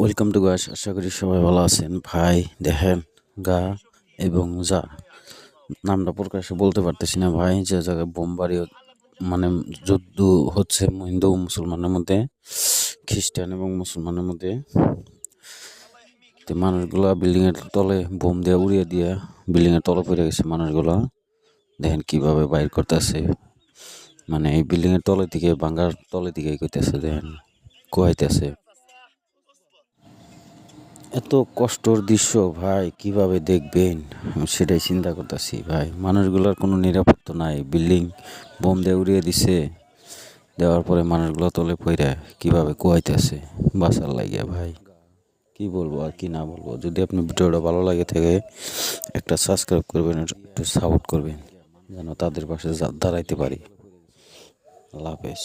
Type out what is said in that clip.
Welcome to guys, আশা করি সবাই ভালো আছেন। ভাই দেখেন, গা এবং যা নামটা প্রকাশে বলতে পারতেছি না ভাই, যে জায়গায় বোমবাড়ি মানে যুদ্ধ হচ্ছে হিন্দু ও মুসলমানের মধ্যে, খ্রিস্টান এবং মুসলমানের মধ্যে। তো মানুষগুলা বিল্ডিং এর তলে বোম দিয়ে উড়িয়ে দিয়ে বিল্ডিং এর তলে পড়ে গেছে মানুষগুলা। দেখেন কিভাবে বাইর করতেছে, মানে এই বিল্ডিং এর তলে দিকে ভাঙ্গার তলে দিকে কইতেছে, দেখেন কুয়াইতেছে। এত কষ্টর দৃশ্য ভাই, কিভাবে দেখবেন আমি সেটাই চিন্তা করতেছি ভাই। মানুষগুলোর কোনো নিরাপত্তা নাই, বিল্ডিং বোম দিয়ে উড়িয়ে দিছে, দেওয়ার পরে মানুষগুলো তলে পইরা কিভাবে কুয়াইতেছে বাঁচার লাগিয়া ভাই। কি বলবো আর কি না বলবো। যদি আপনি ভিডিওটা ভালো লাগে থাকে একটা সাবস্ক্রাইব করবেন, একটু সাপোর্ট করবেন, যেন তাদের পাশে দাঁড়াইতে পারি। আল্লাহ হাফেজ।